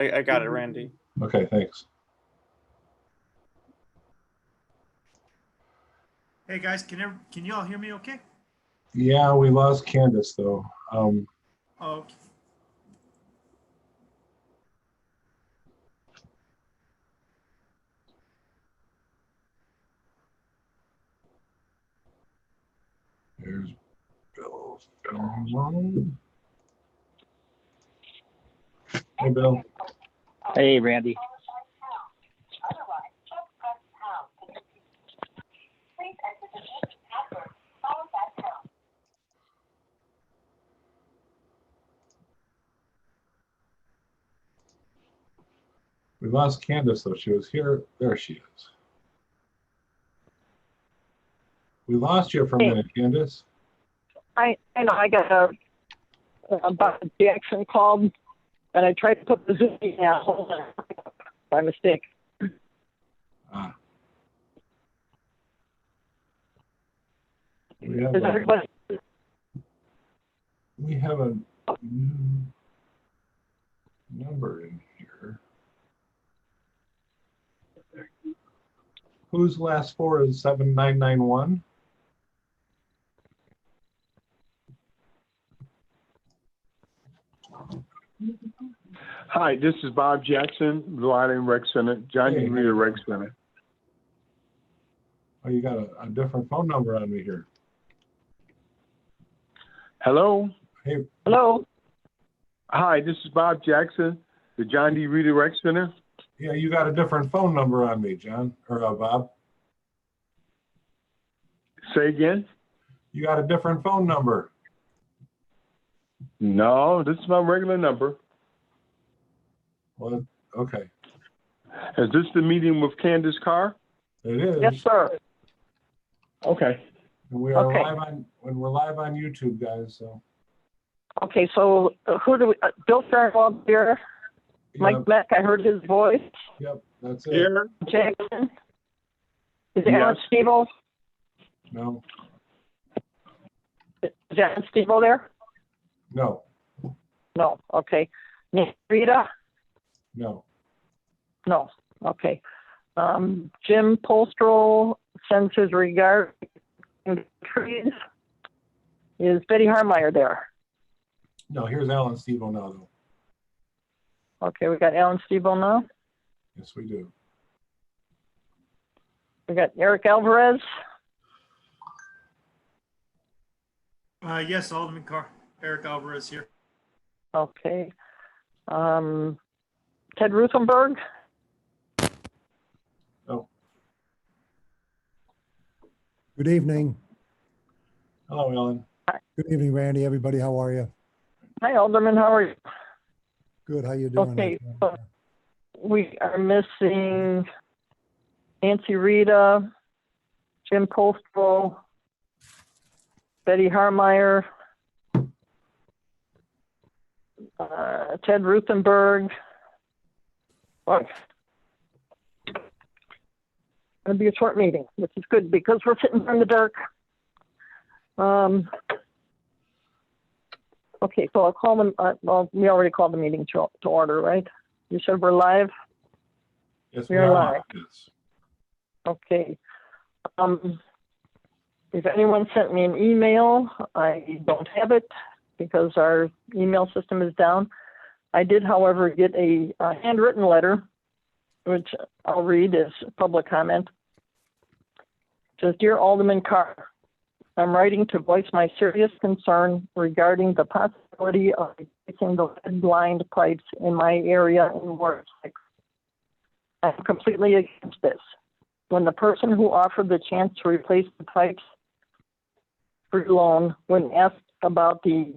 I got it, Randy. Okay, thanks. Hey guys, can you all hear me okay? Yeah, we lost Candace though. Oh, okay. There's Bill. Hey, Bill. Hey, Randy. We lost Candace though. She was here. There she is. We lost you for a minute, Candace. I know I got Bob Jackson called, and I tried to put the Zoom in by mistake. Ah. Is everybody? We have a new number in here. Whose last four is 7991? Hi, this is Bob Jackson, Blue Island Rec Center, John D. Rita Rec Center. Oh, you got a different phone number on me here. Hello? Hey. Hello? Hi, this is Bob Jackson, the John D. Rita Rec Center. Yeah, you got a different phone number on me, John, or Bob. Say again? You got a different phone number. No, this is my regular number. Well, okay. Is this the meeting with Candace Carr? It is. Yes, sir. Okay. And we are Okay. we're live on YouTube, guys. So. Okay, so who do we? Bill Fahrenwald here. Mike Yep, Mech, I heard his voice. yep, that's it. Here? Jackson. Is Yes. Allan Stevo? No, Is Allan Stevo there? no, No. Okay. Rita? no. No. Okay. Jim Polstro sends his regards to trees. Is Betty Harmeyer there? No, here's Allan Stevo now, though. Okay, we got Allan Stevo now. Yes, we do. We got Eric Alvarez. Yes, Alderman Carr, Eric Alvarez here. Okay. Ted Ruthenberg. Oh, Good evening. hello, Alan. Good evening, Randy. Everybody, how are you? Hi, Alderman. How are you? Good. How you doing? Okay. We are missing Nancy Rita, Jim Polstro, Betty Harmeyer, Ted Ruthenberg. Boy, it's going to be a short meeting, which is good because we're sitting in the dark. Okay, so I'll call them. Well, we already called the meeting to order, right? You said we're live? Yes, we are live. Yes. Okay. If anyone sent me an email, I don't have it because our email system is down. I did, however, get a handwritten letter, which I'll read as public comment. It says, Dear Alderman Carr, I'm writing to voice my serious concern regarding the possibility of replacing the lead-lined pipes in my area in Ward 6. I'm completely against this. When the person who offered the chance to replace the pipes for loan, when asked about the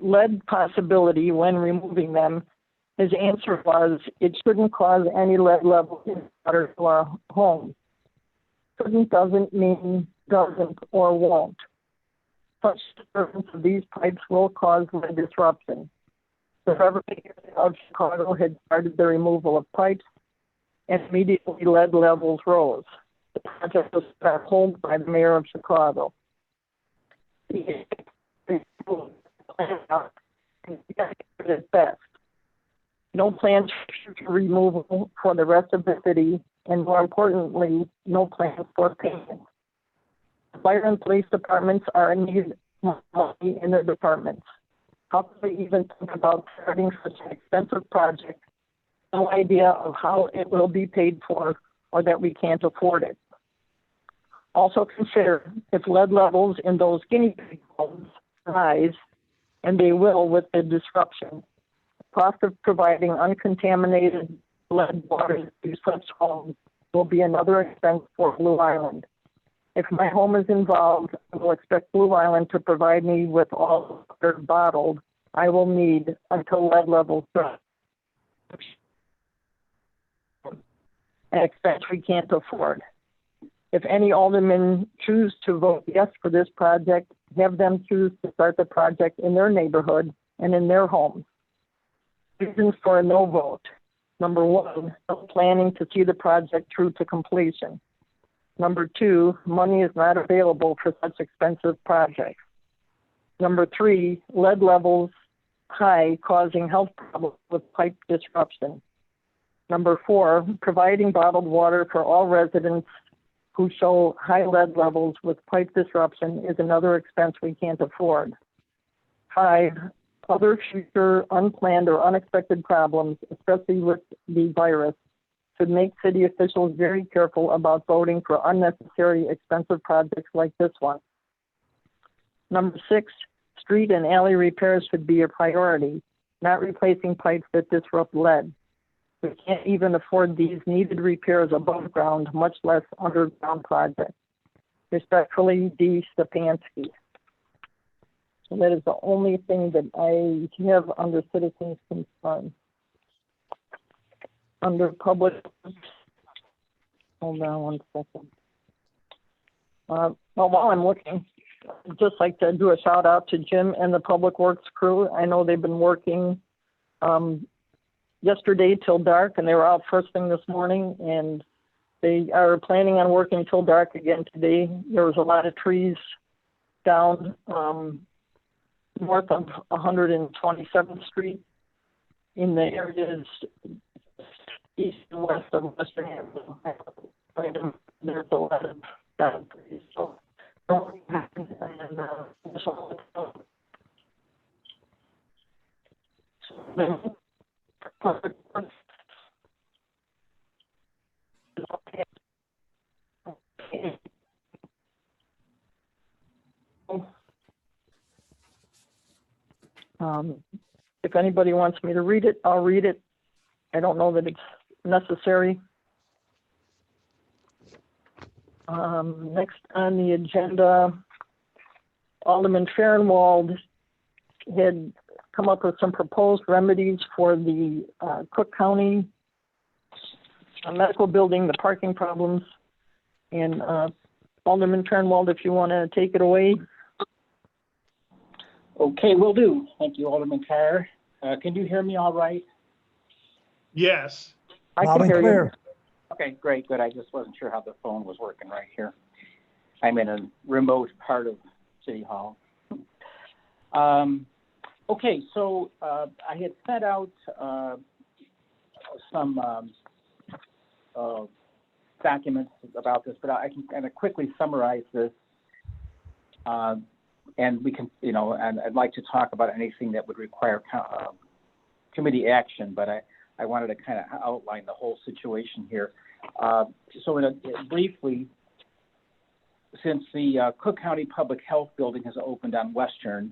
lead possibility when removing them, his answer was it shouldn't cause any lead level in water to our home. Shouldn't doesn't mean doesn't or won't. Such disturbance of these pipes will cause lead disruption. The Government of Chicago had started the removal of pipes, and immediately lead levels rose. The project was put on hold by the mayor of Chicago. at best. No plans for future removal for the rest of the city, and more importantly, no plans for payment. Fire and police departments are in need of money in their departments. How can we even think about starting such an expensive project? No idea of how it will be paid for, or that we can't afford it. Also consider if lead levels in those guinea pig homes rise, and they will with the disruption. The cost of providing uncontaminated lead water to such homes will be another expense for Blue Island. If my home is involved, I will expect Blue Island to provide me with all the water bottled I will need until lead levels drop. An expense we can't afford. If any aldermen choose to vote yes for this project, have them choose to start the project in their neighborhood and in their homes. Reasons for a no vote. Number one, no planning to see the project through to completion. Number two, money is not available for such expensive projects. Number three, lead levels high, causing health problems with pipe disruption. Number four, providing bottled water for all residents who show high lead levels with pipe disruption is another expense we can't afford. Five, other future unplanned or unexpected problems, especially with the virus, should make city officials very careful about voting for unnecessary expensive projects like this one. Number six, street and alley repairs should be a priority, not replacing pipes that disrupt lead. We can't even afford these needed repairs above ground, much less underground projects. Respectfully, D. Stepanski. So that is the only thing that I have under citizens' concern. Under public, hold on one second. Well, while I'm looking, I'd just like to do a shout out to Jim and the Public Works crew. I know they've been working yesterday till dark, and they were out first thing this morning, and they are planning on working till dark again today. There was a lot of trees down north of 127th Street in the areas east and west of Western Avenue. There's a lot of down trees. So, if anybody wants me to read it, I'll read it. I don't know that it's necessary. Next on the agenda, Alderman Fahrenwald had come up with some proposed remedies for the Cook County medical building, the parking problems. And Alderman Fahrenwald, if you want to take it away. Okay, will do. Thank you, Alderman Carr. Can you hear me all right? Yes. I Loud can and hear clear. you. Okay, great, good. I just wasn't sure how the phone was working right here. I'm in a remote part of City Hall. Okay, so I had sent out some documents about this, but I can kind of quickly summarize this. And we can, and I'd like to talk about anything that would require committee action, but I wanted to kind of outline the whole situation here. So briefly, since the Cook County Public Health Building has opened on Western,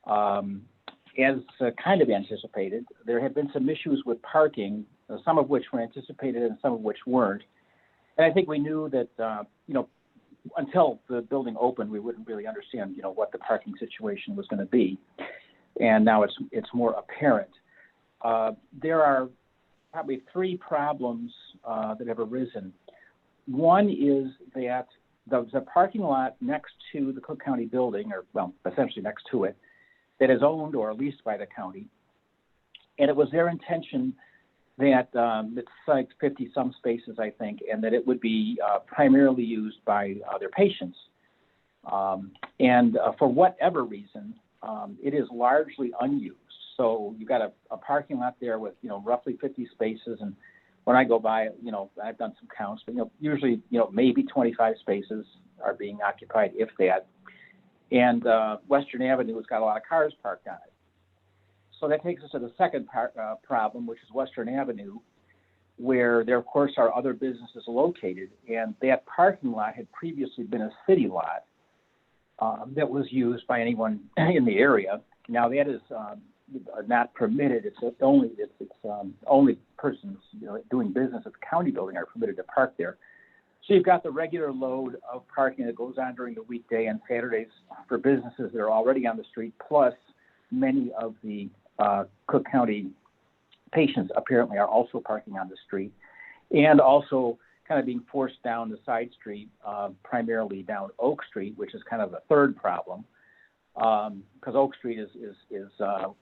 as kind of anticipated, there have been some issues with parking, some of which were anticipated and some of which weren't. And I think we knew that, until the building opened, we wouldn't really understand, what the parking situation was going to be. And now it's more apparent. There are probably three problems that have arisen. One is that the parking lot next to the Cook County building, or well, essentially next to it, that is owned or leased by the county. And it was their intention that it's like 50-some spaces, I think, and that it would be primarily used by their patients. And for whatever reason, it is largely unused. So you've got a parking lot there with, roughly 50 spaces. And when I go by, I've done some counts, but, usually, maybe 25 spaces are being occupied, if that. And Western Avenue has got a lot of cars parked on it. So that takes us to the second problem, which is Western Avenue, where there, of course, are other businesses located. And that parking lot had previously been a city lot that was used by anyone in the area. Now that is not permitted. It's only persons doing business at the county building are permitted to park there. So you've got the regular load of parking that goes on during the weekday and Saturdays for businesses that are already on the street, plus many of the Cook County patients apparently are also parking on the street, and also kind of being forced down the side street, primarily down Oak Street, which is kind of the third problem, because Oak Street is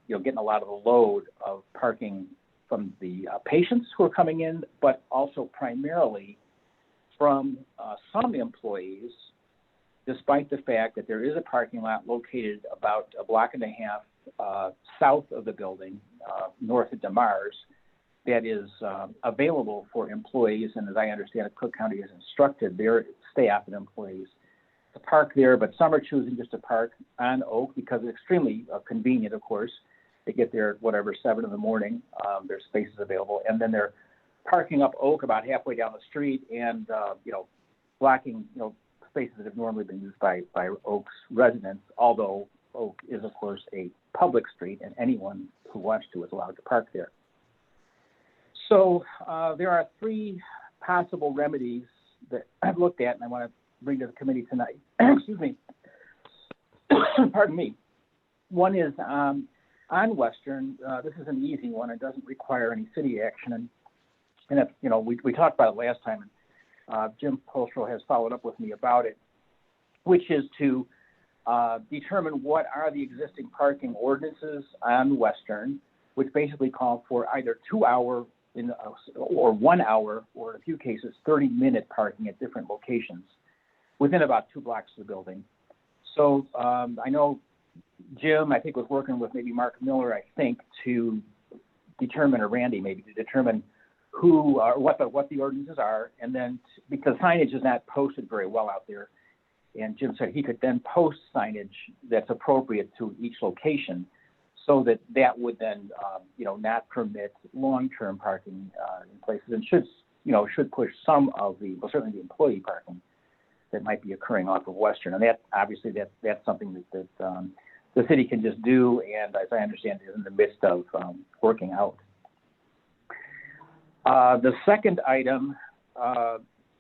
getting a lot of the load of parking from the patients who are coming in, but also primarily from some employees, despite the fact that there is a parking lot located about a block and a half south of the building, north of DeMars, that is available for employees, and as I understand it, Cook County has instructed their staff and employees to park there, but some are choosing just to park on Oak because it's extremely convenient, of course. They get there at 7 in the morning, there's spaces available, and then they're parking up Oak about halfway down the street and, blocking, spaces that have normally been used by Oak's residents, although Oak is, of course, a public street and anyone who wants to is allowed to park there. So there are three possible remedies that I've looked at and I want to bring to the committee tonight. Excuse me. Pardon me. One is on Western. This is an easy one. It doesn't require any city action. And if, we talked about it last time, and Jim Polstro has followed up with me about it, which is to determine what are the existing parking ordinances on Western, which basically call for either 2 hour or 1 hour, or in a few cases, 30-minute parking at different locations within about 2 blocks of the building. So I know Jim, I think, was working with maybe Mark Miller, to determine, or Randy maybe, to determine who or what the ordinances are, and then because signage is not posted very well out there, and Jim said he could then post signage that's appropriate to each location, so that would then not permit long-term parking in places, and should push some of certainly the employee parking that might be occurring off of Western, and that obviously that's something that the city can just do, and as I understand, is in the midst of working out. The second item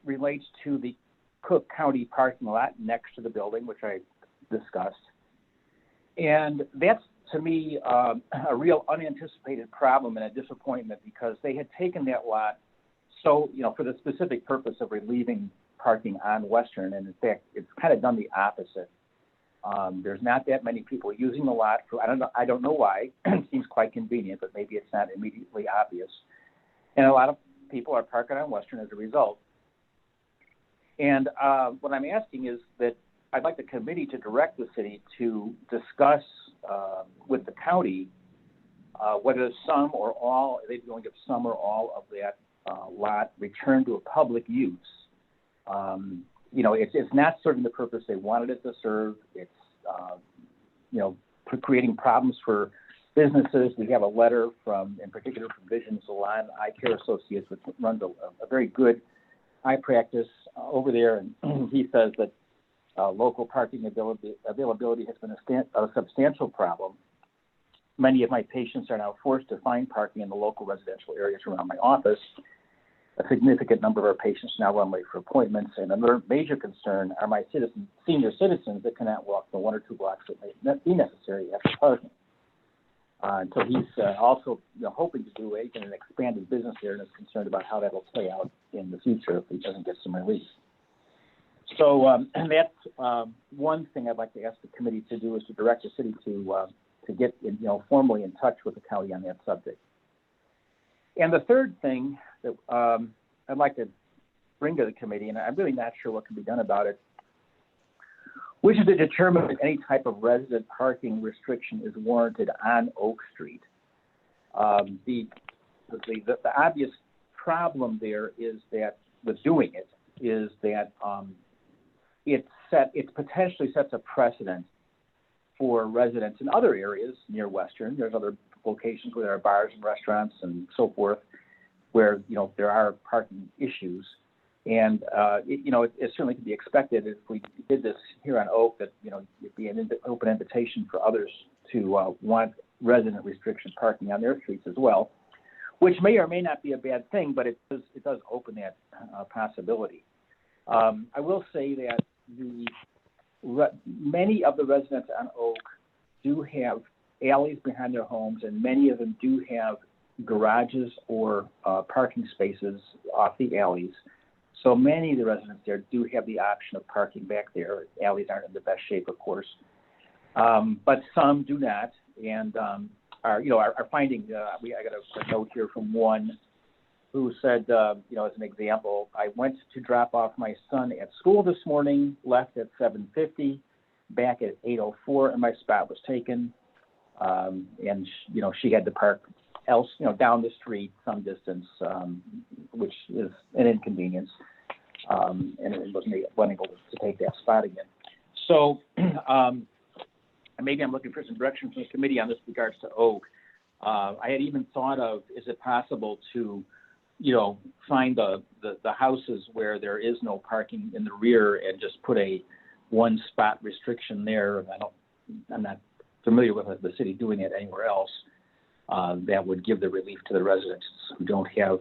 relates to the Cook County parking lot next to the building, which I discussed. And that's, to me, a real unanticipated problem and a disappointment, because they had taken that lot for the specific purpose of relieving parking on Western, and in fact, it's kind of done the opposite. There's not that many people using the lot I don't know why. It seems quite convenient, but maybe it's not immediately obvious. And a lot of people are parking on Western as a result. And what I'm asking is that I'd like the committee to direct the city to discuss with the county whether some or all, they'd be willing to give some or all of that lot returned to a public use. It's not serving the purpose they wanted it to serve. It's, creating problems for businesses. We have a letter in particular, from Vision Salon Eye Care Associates, which runs a very good eye practice over there, and he says that local parking availability has been a substantial problem. Many of my patients are now forced to find parking in the local residential areas around my office. A significant number of our patients now run late for appointments, and another major concern are my senior citizens that cannot walk the 1 or 2 blocks that may be necessary after parking. So he's also hoping to do an expanded business there, and is concerned about how that will play out in the future if he doesn't get some relief. So and that's one thing I'd like to ask the committee to do, is to direct the city to get formally in touch with the county on that subject. And the third thing that I'd like to bring to the committee, and I'm really not sure what can be done about it, which is to determine if any type of resident parking restriction is warranted on Oak Street. The obvious problem there is that with doing it is that it potentially sets a precedent for residents in other areas near Western. There's other locations where there are bars and restaurants and so forth where, there are parking issues. And, it certainly can be expected if we did this here on Oak that, it'd be an open invitation for others to want resident restriction parking on their streets as well, which may or may not be a bad thing, but it does open that possibility. I will say that many of the residents on Oak do have alleys behind their homes, and many of them do have garages or parking spaces off the alleys. So many of the residents there do have the option of parking back there. Alleys aren't in the best shape, of course, but some do not, and are finding. I got a note here from one who said, as an example, I went to drop off my son at school this morning, left at 7:50, back at 8:04, and my spot was taken. And she had to park down the street some distance, which is an inconvenience, and it wasn't able to take that spot again. So maybe I'm looking for some direction from the committee on this regards to Oak. I had even thought of, is it possible to, find the houses where there is no parking in the rear and just put a one spot restriction there. I'm not familiar with the city doing it anywhere else. That would give the relief to the residents who don't have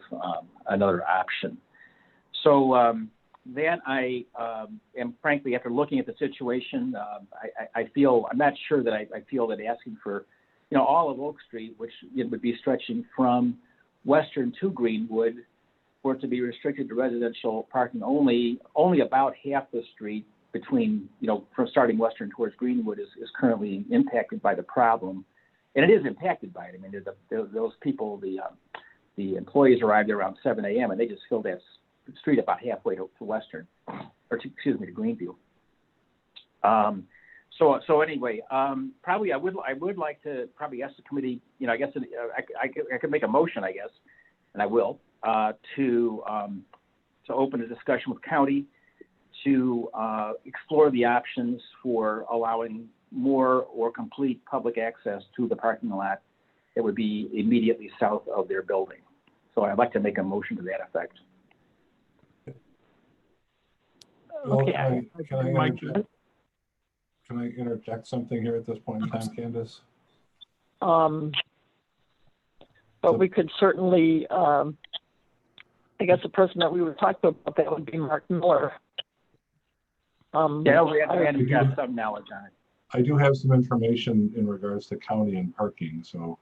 another option. So that I am frankly, after looking at the situation, I feel, I'm not sure that I feel that asking for, all of Oak Street, which it would be stretching from Western to Greenwood, for it to be restricted to residential parking only about half the street between, from starting Western towards Greenwood is currently impacted by the problem. And it is impacted by it. I mean, those people, the employees arrived there around 7 a.m. and they just filled that street about halfway to Western, to Greenview. So anyway, probably I would like to probably ask the committee, I guess I could make a motion, I guess, and I will, to open a discussion with county to explore the options for allowing more or complete public access to the parking lot that would be immediately south of their building. So I'd like to make a motion to that effect. Okay. Can I interject something here at this point in time, Candace? But we could certainly, I guess the person that we were talking about that would be Mark Miller. Randy's got some knowledge on it. I do have some information in regards to county and parking. So,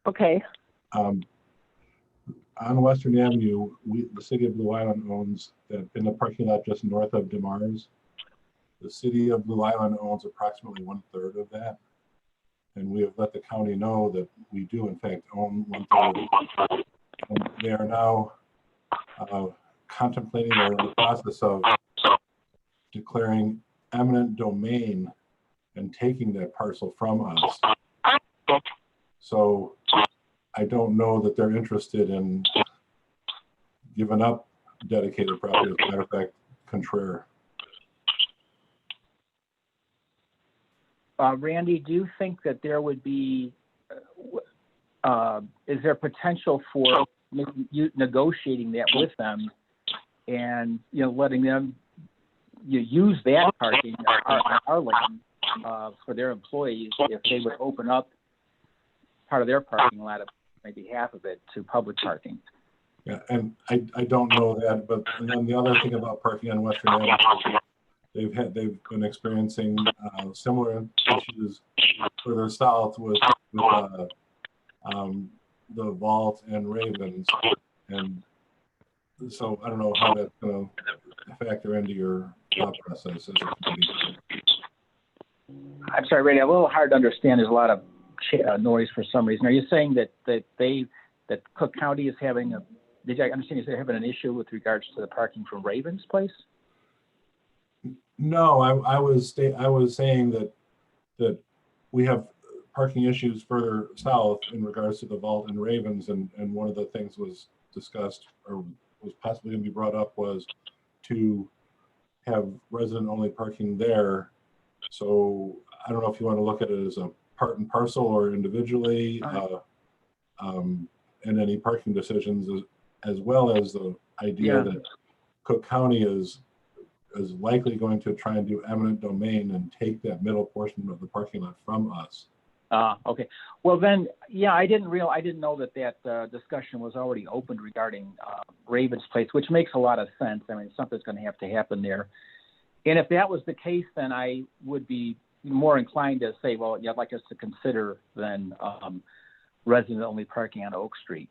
okay. On Western Avenue, the city of Blue Island owns that in the parking lot just north of DeMars. The city of Blue Island owns approximately 1/3 of that, and we have let the county know that we do in fact own 1/3. And they are now contemplating or in the process of declaring eminent domain and taking that parcel from us. So I don't know that they're interested in giving up dedicated property. As a matter of fact, contrary. Randy, do you think that there would be, is there potential for negotiating that with them and, letting them use that parking, our land, for their employees if they would open up part of their parking lot, maybe half of it, to public parking? Yeah, and I don't know that, but and then the other thing about parking on Western Avenue, they've been experiencing similar issues further south with the Vault and Ravens, and so I don't know how that's going to factor into your thought process as a committee. I'm sorry, Randy, a little hard to understand. There's a lot of noise for some reason. Are you saying that Cook County is having did I understand you say having an issue with regards to the parking from Ravens Place? No, I was saying that we have parking issues further south in regards to the Vault and Ravens, and one of the things was discussed or was possibly going to be brought up was to have resident-only parking there. So I don't know if you want to look at it as a part and parcel or individually, and any parking decisions, as well as the idea that Cook County is likely going to try and do eminent domain and take that middle portion of the parking lot from us. Okay. Well then, yeah, I didn't know that discussion was already opened regarding Ravens Place, which makes a lot of sense. I mean, something's going to have to happen there. And if that was the case, then I would be more inclined to say, well, yeah, I'd like us to consider then resident-only parking on Oak Street.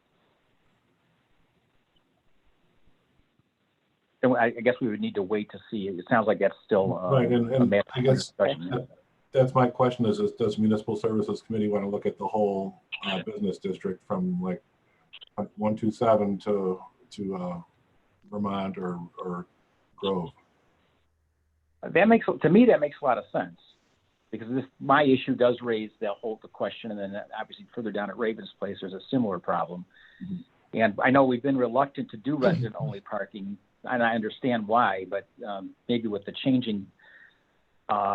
And I guess we would need to wait to see. It sounds like that's still right, and I guess discussion. that's my question is does Municipal Services Committee want to look at the whole business district from like 127 to Vermont or Grove? That makes a lot of sense, because my issue does raise the question, and then obviously further down at Ravens Place there's a similar problem. Mm-hmm. And I know we've been reluctant to do resident-only parking, and I understand why, but maybe with the changing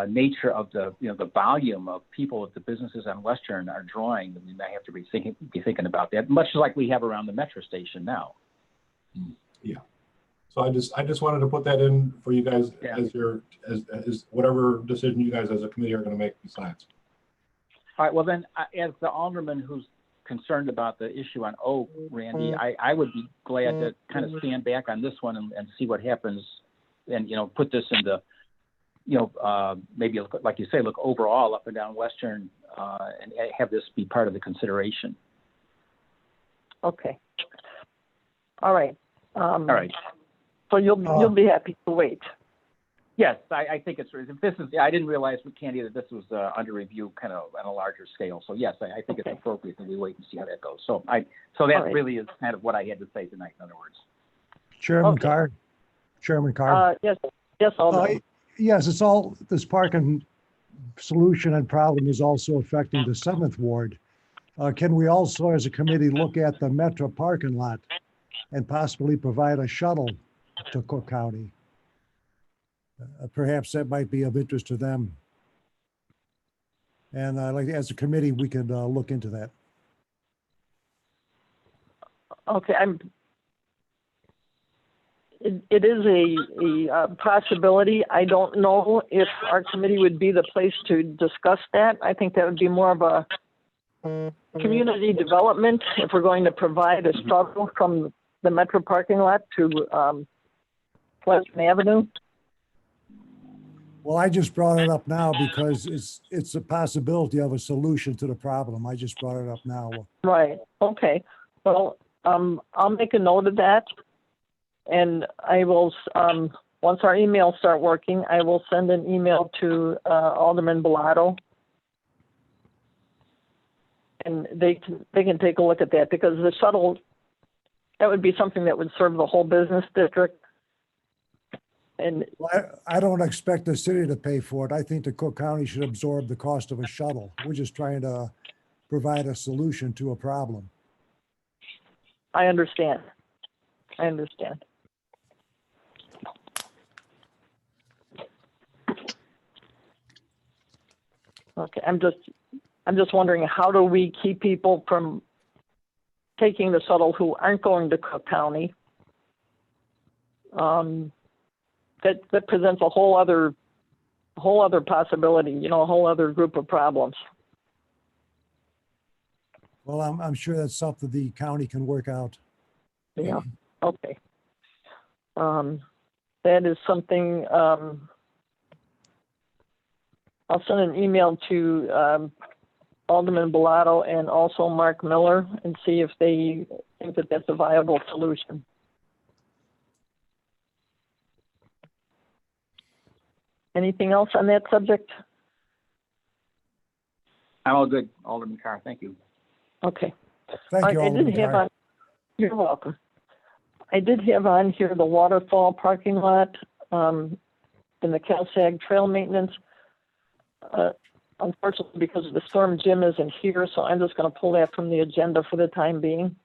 nature of the volume of people that the businesses on Western are drawing, we may have to be thinking about that, much like we have around the metro station now. Yeah. So I just wanted to put that in for you guys as whatever decision you guys as a committee are going to make besides. All right. Well then, as the alderman who's concerned about the issue on Oak, Randy, I would be glad to kind of stand back on this one and see what happens, and put this into maybe like you say, look overall up and down Western, and have this be part of the consideration. Okay. All right. All right. So you'll be happy to wait. Yes, I think it's. If this is, I didn't realize with Candy that this was under review, kind of on a larger scale. So yes, I think it's appropriate that we wait and see how that goes. So that really is kind of what I had to say tonight. In other words, Chairman Carr. Chairman Carr. Yes, Alderman. Yes, it's all, this parking solution and problem is also affecting the 7th Ward. Can we also, as a committee, look at the Metro parking lot and possibly provide a shuttle to Cook County? Perhaps that might be of interest to them. And like as a committee, we could look into that. Okay, it is a possibility. I don't know if our committee would be the place to discuss that. I think that would be more of a community development if we're going to provide a shuttle from the Metro parking lot to Pleasant Avenue. Well, I just brought it up now because it's a possibility of a solution to the problem. I just brought it up now. Right. Okay. Well, I'll make a note of that, and I will. Once our emails start working, I will send an email to Alderman Bellato, and they can take a look at that, because the shuttle, that would be something that would serve the whole business district. And well, I don't expect the city to pay for it. I think the Cook County should absorb the cost of a shuttle. We're just trying to provide a solution to a problem. I understand. Okay, I'm just wondering, how do we keep people from taking the shuttle who aren't going to Cook County? That presents a whole other possibility, a whole other group of problems. Well, I'm sure that's something the county can work out. Yeah. Okay. That is something. I'll send an email to Alderman Bellato and also Mark Miller and see if they think that that's a viable solution. Anything else on that subject? I'm all good, Alderman Carr. Thank you. Okay. Thank you, Alderman Carr. You're welcome. I did have on here the waterfall parking lot. in the CalSag trail maintenance. Unfortunately, because of the storm, Jim isn't here, so I'm just going to pull that from the agenda for the time being.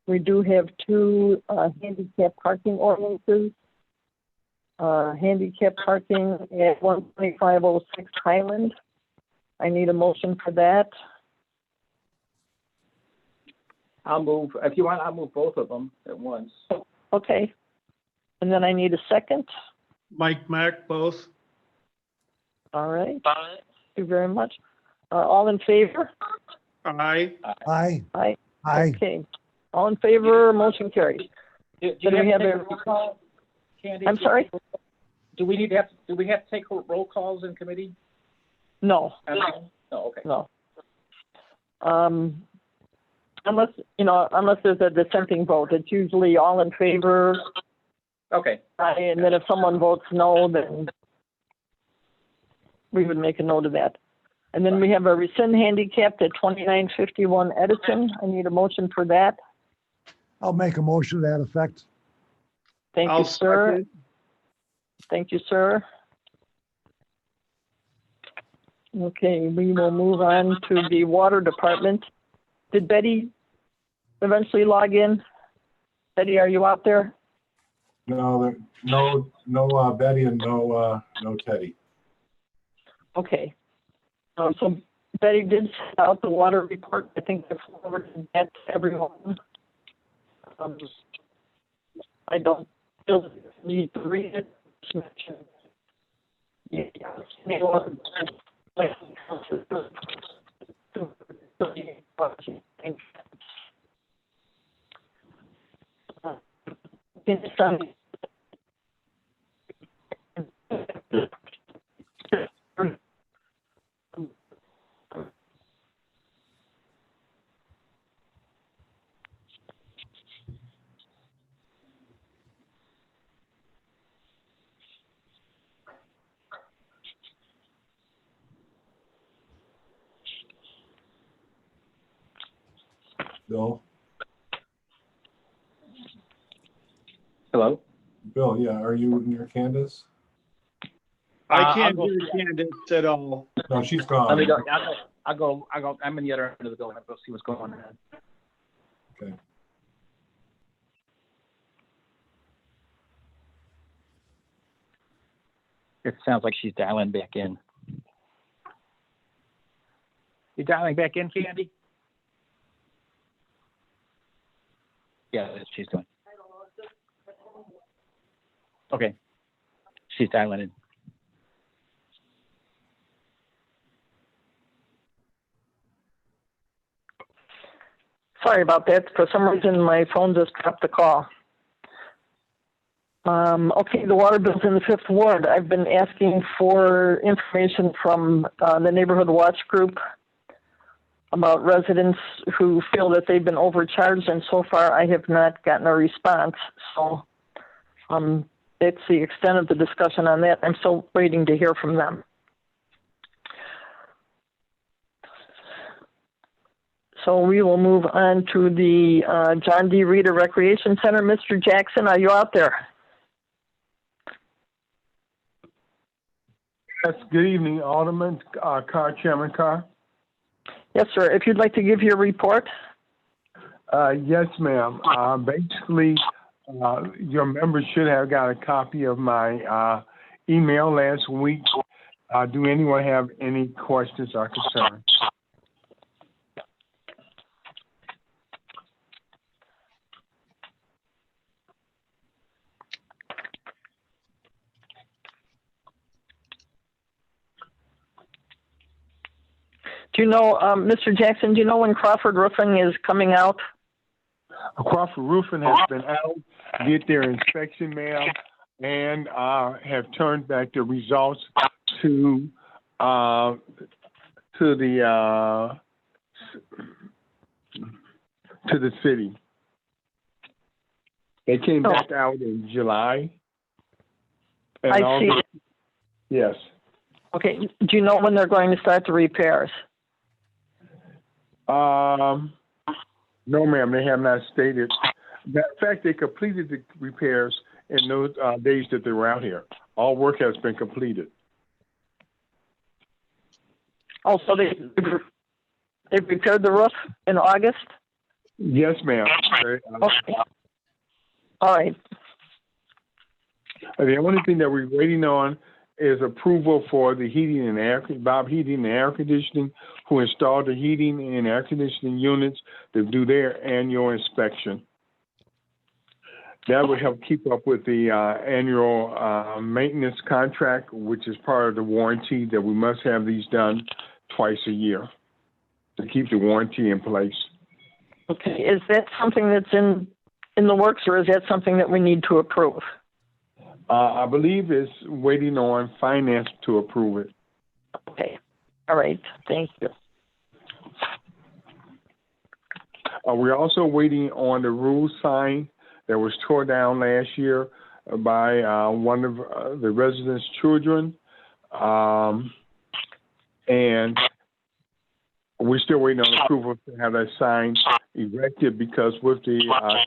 We do have two handicap parking ordinances. Handicap parking at 12506 Highland. I need a motion for that. I'll move, if you want, I'll move both of them at once. Okay. And then I need a second. Mech, both. All right. Thank you very much. All in favor? Aye. Aye. Aye. Aye. Okay. All in favor, motion carries. Do Then we you have have to a- take a roll call, Candy? I'm sorry? Do we have to take roll calls in committee? No, No, okay. no. Unless there's a dissenting vote, it's usually all in favor. Okay, Aye, and then if someone votes no, then we would make a note of that. And then we have a rescind handicapped at 2951 Edison. I need a motion for that. I'll make a motion to that effect. Thank you, I'll sir. second. Thank you, sir. Okay, we will move on to the water department. Did Betty eventually log in? Betty, are you out there? No, Betty and no Teddy. Okay. So Betty did send out the water report. I think I forwarded that to everyone. I don't feel the need to read it. Just mention. Yeah. Bill? hello? Bill, yeah, are you near Candace? I can't I'll go- hear Candace at all. No, she's gone. Let me go, I'll go, I'm in the other end of the building, I'll go see what's going on. Okay. It sounds like she's dialing back in. You dialing back in, Candy? Yeah, that's what she's doing. Okay. She's dialing in. Sorry about that. For some reason, my phone just dropped the call. Okay, the water bills in the Fifth Ward. I've been asking for information from the Neighborhood Watch Group about residents who feel that they've been overcharged, and so far I have not gotten a response. So that's the extent of the discussion on that. I'm still waiting to hear from them. So we will move on to the John D. Rita Recreation Center. Mr. Jackson, are you out there? Yes, good evening, Alderman, Carr, Chairman Carr. Yes, sir. If you'd like to give your report. Yes, ma'am. Basically, your members should have got a copy of my email last week. Do anyone have any questions or concerns? Do you know, Mr. Jackson, do you know when Crawford Roofing is coming out? Crawford Roofing has been out, did their inspection, ma'am, and have turned back the results to the city. They came back out in July. And I see. Yes. Okay. Do you know when they're going to start the repairs? No, ma'am, they have not stated. In fact, they completed the repairs in those days that they were out here. All work has been completed. Also, they repaired the roof in August? Yes, ma'am. Okay. All right. The only thing that we're waiting on is approval for the heating and Bob Heating and Air Conditioning, who installed the heating and air conditioning units to do their annual inspection. That would help keep up with the annual maintenance contract, which is part of the warranty that we must have these done twice a year to keep the warranty in place. Okay. Is that something that's in the works, or is that something that we need to approve? I believe it's waiting on finance to approve it. Okay. All right. Thank you. We're also waiting on the rule sign that was torn down last year by one of the residents' children. And we're still waiting on approval to have that sign erected, because with the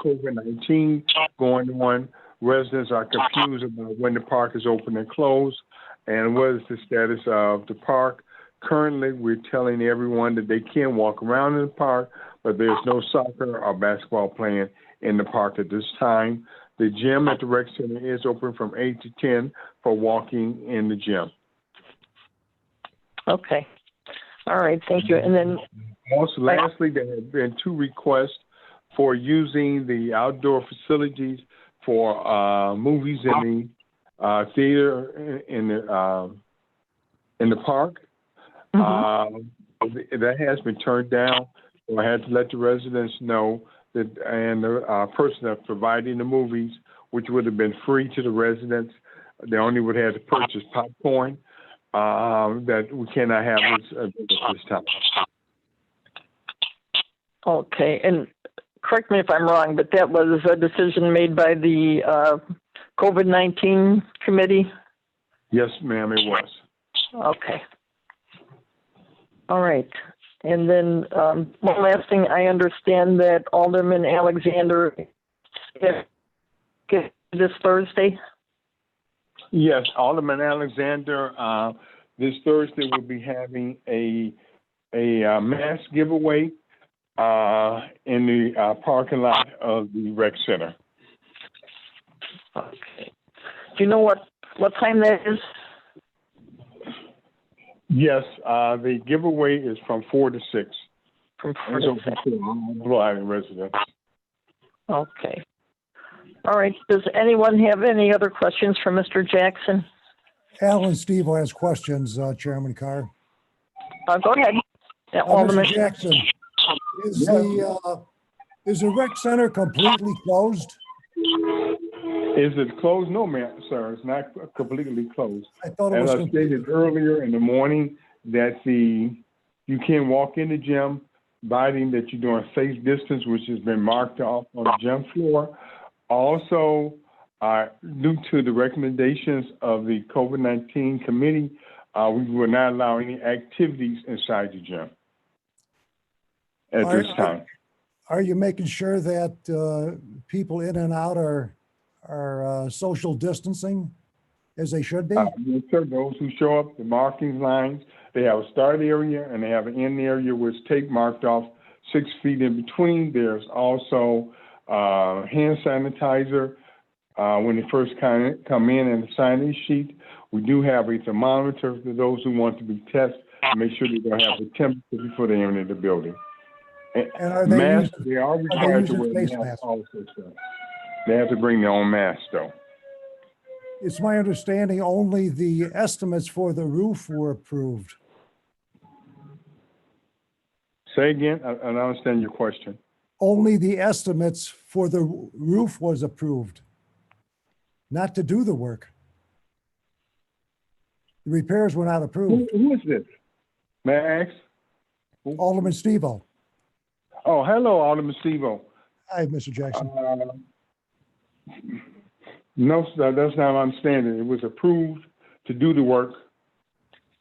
COVID-19 going on, residents are confused about when the park is open and closed and what is the status of the park. Currently, we're telling everyone that they can walk around in the park, but there's no soccer or basketball playing in the park at this time. The gym at the rec center is open from 8 to 10 for walking in the gym. Okay. All right. Thank you. And then Also, lastly, there have been 2 requests for using the outdoor facilities for movies in the theater in the park. That has been turned down. So I had to let the residents know that, and the person that's providing the movies, which would have been free to the residents, they only would have to purchase popcorn. That we cannot have this at this time. Okay, and correct me if I'm wrong, but that was a decision made by the COVID-19 committee? Yes, ma'am, it was. Okay. All right. And then one last thing, I understand that Alderman Alexander this Thursday? Yes, Alderman Alexander, this Thursday we'll be having a mask giveaway in the parking lot of the rec center. Okay. Do you know what time that is? Yes, the giveaway is from 4 to 6. From 4 to 6. Blue Island residents. Okay. All right. Does anyone have any other questions for Mr. Jackson? Allan Stevo has questions, Chairman Carr. Go ahead. Yeah, Alderman. Mr. Jackson, is the rec center completely closed? Is it closed? No, ma'am, sir. It's not completely closed. I thought it was. As I stated earlier in the morning, that you can walk in the gym, providing that you're doing safe distance, which has been marked off on the gym floor. Also, due to the recommendations of the COVID-19 committee, we will not allow any activities inside the gym at this time. Are you making sure that people in and out are social distancing as they should be? Yes, sir. Those who show up, the marking lines, they have a start area and they have an end area with tape marked off 6 feet in between. There's also hand sanitizer when they first come in, and the sign-in sheet. We do have a thermometer for those who want to be tested to make sure they don't have the temperature before they enter the building. And are they masks, they are required to wear face masks masks? also, sir. They have to bring their own mask, though. It's my understanding only the estimates for the roof were approved. Say again, I don't understand your question. Only the estimates for the roof was approved, not to do the work. The repairs were not approved. Who is this? May I ask? Alderman Stevo. Oh, hello, Alderman Stevo. Hi, Mr. Jackson. No, sir, that's not what I'm understanding. It was approved to do the work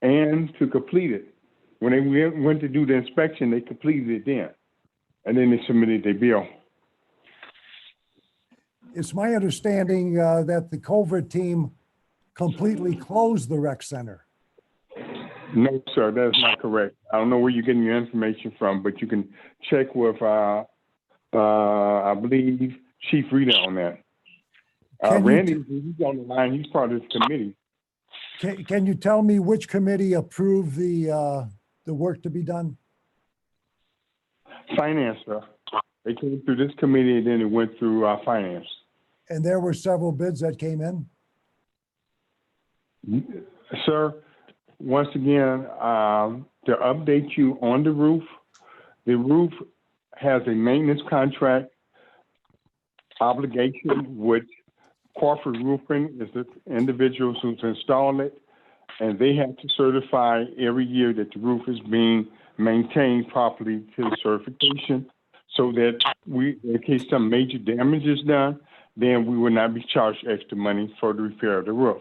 and to complete it. When they went to do the inspection, they completed it then. And then they submitted their bill. It's my understanding that the COVID team completely closed the rec center. No, sir, that's not correct. I don't know where you're getting your information from, but you can check with, I believe, Chief Rita on that. Randy, he's on the line. He's part of this committee. Can you tell me which committee approved the work to be done? Finance, sir. They came through this committee and then it went through finance. And there were several bids that came in? Sir, once again, to update you on the roof has a maintenance contract obligation, which Crawford Roofing is the individuals who's installed it, and they have to certify every year that the roof is being maintained properly to the certification, so that in case some major damage is done, then we will not be charged extra money for the repair of the roof.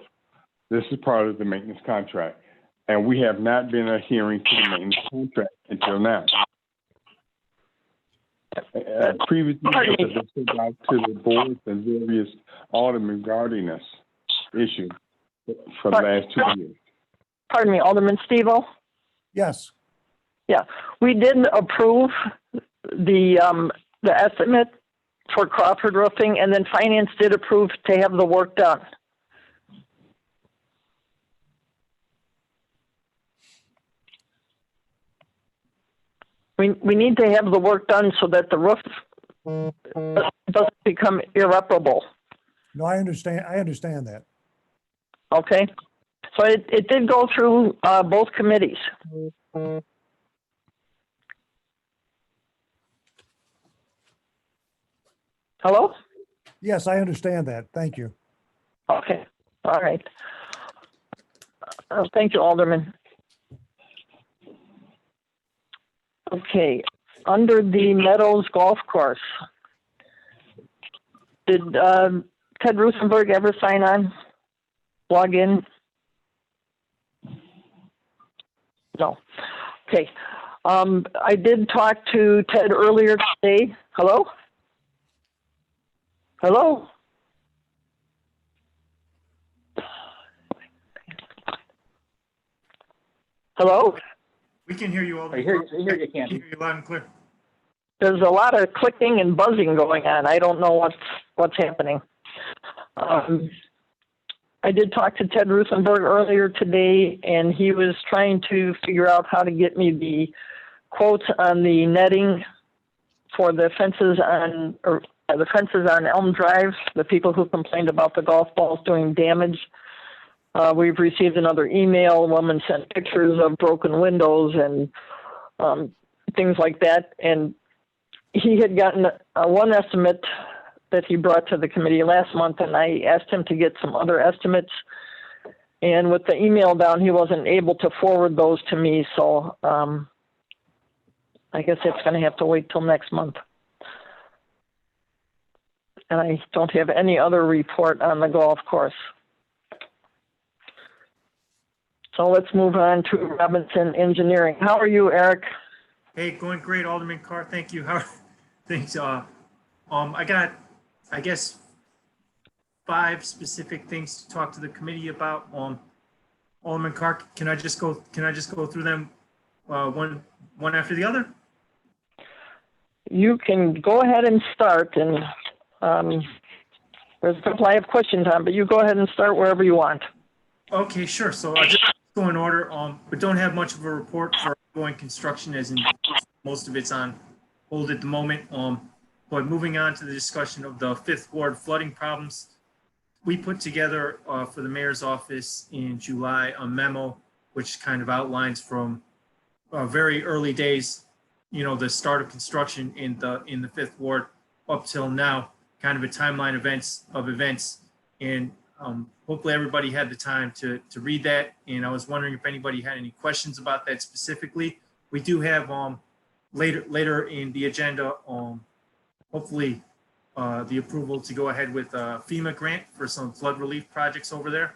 This is part of the maintenance contract, and we have not been adhering to the maintenance contract until now. Previously, it has been sent out to the boards and various aldermen regarding this issue for the last 2 years. Pardon me, Alderman Stevo? Yes. Yeah, we did approve the estimate for Crawford Roofing, and then Finance did approve to have the work done. We need to have the work done so that the roof doesn't become irreparable. No, I understand that. Okay, so it did go through both committees. Hello? Yes, I understand that. Thank you. Okay, all right. Thank you, Alderman. Okay, under the Meadows Golf Course, did Ted Rusenberg ever sign on, log in? No. Okay. I did talk to Ted earlier today. Hello? Hello? Hello? We can hear you all. I hear you, We Candace. can hear you loud and clear. There's a lot of clicking and buzzing going on. I don't know what's happening. I did talk to Ted Rusenberg earlier today, and he was trying to figure out how to get me the quotes on the netting for the fences on Elm Drive, the people who complained about the golf balls doing damage. We've received another email. A woman sent pictures of broken windows and things like that. And he had gotten one estimate that he brought to the committee last month, and I asked him to get some other estimates. And with the email down, he wasn't able to forward those to me. So I guess it's going to have to wait till next month. And I don't have any other report on the golf course. So let's move on to Robinson Engineering. How are you, Eric? Hey, going great, Alderman Carr. Thank you. How are things? I got, I guess, 5 specific things to talk to the committee about. Alderman Carr, can I just go through them one after the other? You can go ahead and start, and there's a couple I have questions on, but you go ahead and start wherever you want. Okay, sure. So I'll just go in order, but don't have much of a report for ongoing construction, as in most of it's on hold at the moment. But moving on to the discussion of the 5th Ward flooding problems, we put together for the mayor's office in July a memo which kind of outlines from very early days, the start of construction in the 5th Ward up till now, kind of a timeline of events. And hopefully everybody had the time to read that. And I was wondering if anybody had any questions about that specifically. We do have later in the agenda, hopefully the approval to go ahead with a FEMA grant for some flood relief projects over there.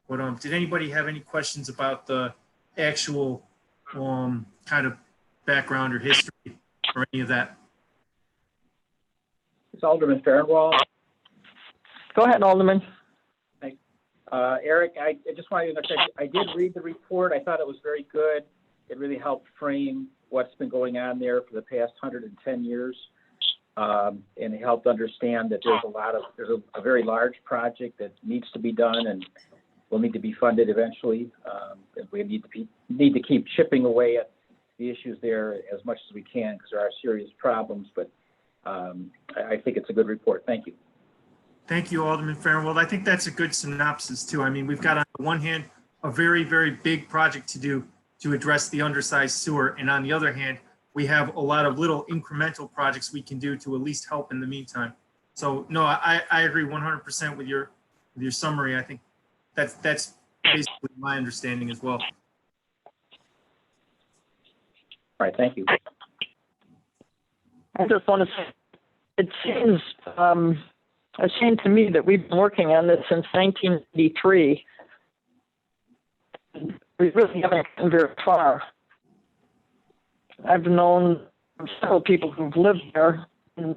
But did anybody have any questions about the actual kind of background or history or any of that? It's Alderman Fahrenwald. Go ahead, Alderman. Eric, I just wanted to say, I did read the report. I thought it was very good. It really helped frame what's been going on there for the past 110 years. And it helped understand that there's a very large project that needs to be done and will need to be funded eventually. And we need to keep chipping away at the issues there as much as we can because there are serious problems. But I think it's a good report. Thank you. Thank you, Alderman Fahrenwald. I think that's a good synopsis too. I mean, we've got on the one hand, a very, very big project to do to address the undersized sewer. And on the other hand, we have a lot of little incremental projects we can do to at least help in the meantime. So no, I agree 100% with your summary. I think that's basically my understanding as well. All right, thank you. I just want to say, it seems a shame to me that we've been working on this since 1983. We really haven't gotten very far. I've known several people who've lived there. And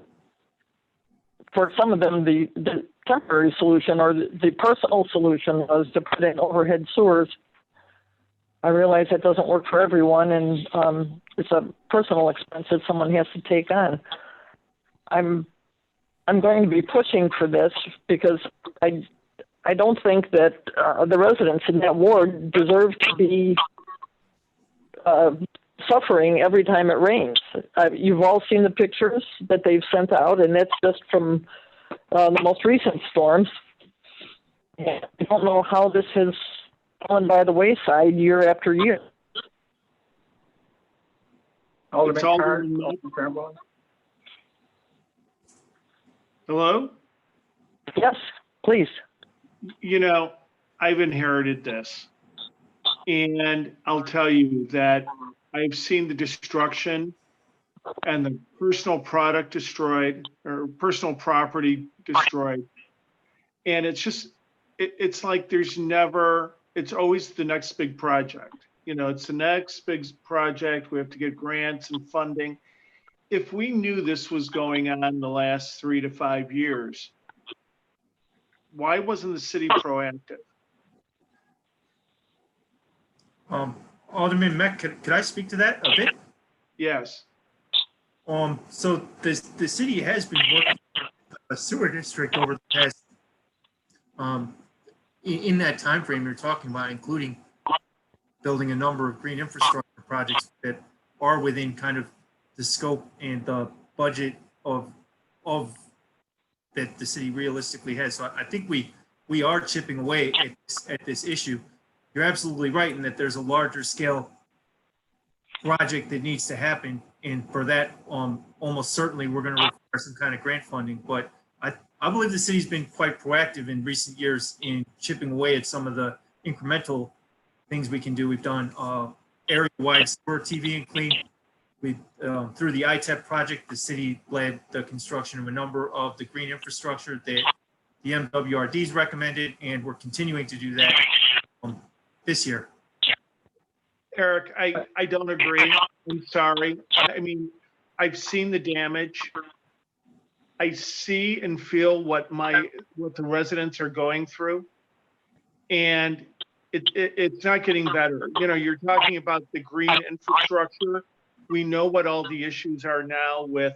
for some of them, the temporary solution or the personal solution was to put in overhead sewers. I realize that doesn't work for everyone, and it's a personal expense that someone has to take on. I'm going to be pushing for this because I don't think that the residents in that ward deserve to be suffering every time it rains. You've all seen the pictures that they've sent out, and that's just from the most recent storms. I don't know how this has fallen by the wayside year after year. Alderman Carr, Alderman Alderman Fahrenwald. Hello? Yes, please. You know, I've inherited this. And I'll tell you that I've seen the destruction and the personal product destroyed or personal property destroyed. And it's just, it's like there's never, it's always the next big project. You know, it's the next big project. We have to get grants and funding. If we knew this was going on the last 3 to 5 years, why wasn't the city proactive? Alderman Mech, could I speak to that a bit? Yes. So the city has been working with a sewer district over the past, in that time frame you're talking about, including building a number of green infrastructure projects that are within kind of the scope and the budget of that the city realistically has. So I think we are chipping away at this issue. You're absolutely right in that there's a larger scale project that needs to happen, and for that, almost certainly we're going to require some kind of grant funding. But I believe the city's been quite proactive in recent years in chipping away at some of the incremental things we can do. We've done area-wide sewer TV and clean. We through the ITEP project, the city led the construction of a number of the green infrastructure that the MWRD's recommended, and we're continuing to do that this year. Eric, I don't agree. I'm sorry. I mean, I've seen the damage. I see and feel what the residents are going through, and it's not getting better. You know, you're talking about the green infrastructure. We know what all the issues are now with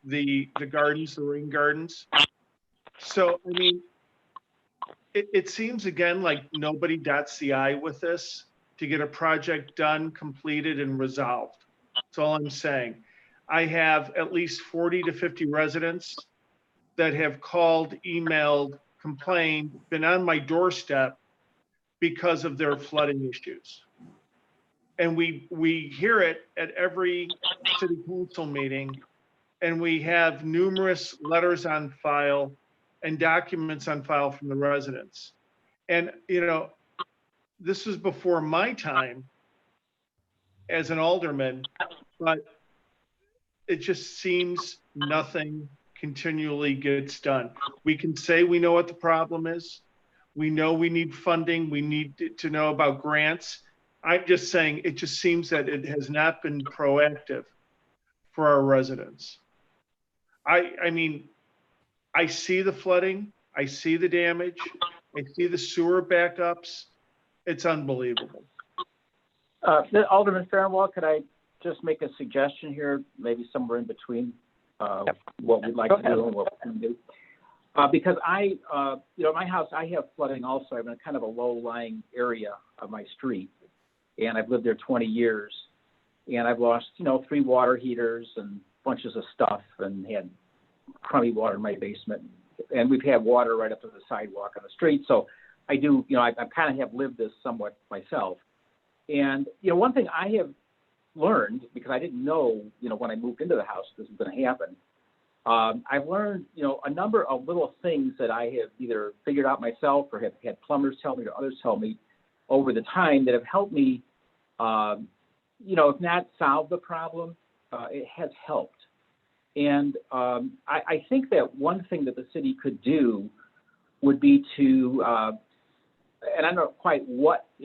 the gardens, the rain gardens. So, I mean, it seems again like nobody dots the I with this to get a project done, completed, and resolved. That's all I'm saying. I have at least 40 to 50 residents that have called, emailed, complained, been on my doorstep because of their flooding issues. And we hear it at every city council meeting, and we have numerous letters on file and documents on file from the residents. And, you know, this was before my time as an alderman, but it just seems nothing continually gets done. We can say we know what the problem is. We know we need funding. We need to know about grants. I'm just saying it just seems that it has not been proactive for our residents. I mean, I see the flooding. I see the damage. I see the sewer backups. It's unbelievable. Alderman Fahrenwald, could I just make a suggestion here, maybe somewhere in between what we'd like to do and what we can do? Because my house, I have flooding also. I'm in kind of a low-lying area of my street, and I've lived there 20 years, and I've lost, 3 water heaters and bunches of stuff, and had crummy water in my basement, and we've had water right up to the sidewalk on the street. So I do, I kind of have lived this somewhat myself. And, one thing I have learned, because I didn't know, when I moved into the house, this was going to happen. I've learned, a number of little things that I have either figured out myself or have had plumbers tell me or others tell me over the time that have helped me, if not solve the problem, it has helped. And I think that one thing that the city could do would be to, and I don't know quite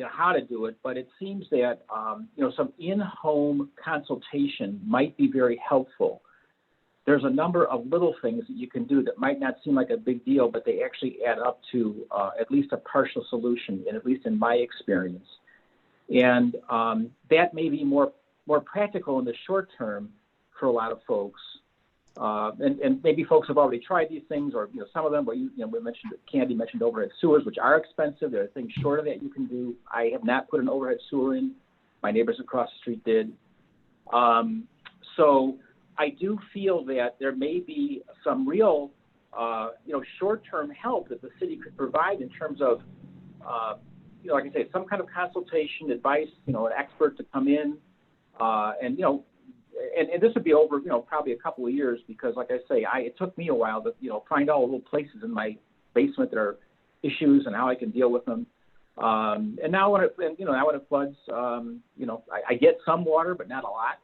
how to do it, but it seems that, some in-home consultation might be very helpful. There's a number of little things that you can do that might not seem like a big deal, but they actually add up to at least a partial solution, and at least in my experience. And that may be more practical in the short term for a lot of folks. And maybe folks have already tried these things, or some of them. But Candy mentioned overhead sewers, which are expensive. There are things short of that you can do. I have not put an overhead sewer in. My neighbors across the street did. So I do feel that there may be some real, short-term help that the city could provide in terms of, like I say, some kind of consultation, advice, an expert to come in, and this would be over, probably a couple of years, because like I say, it took me a while to, find all the little places in my basement that are issues and how I can deal with them. And now when it floods, I get some water, but not a lot.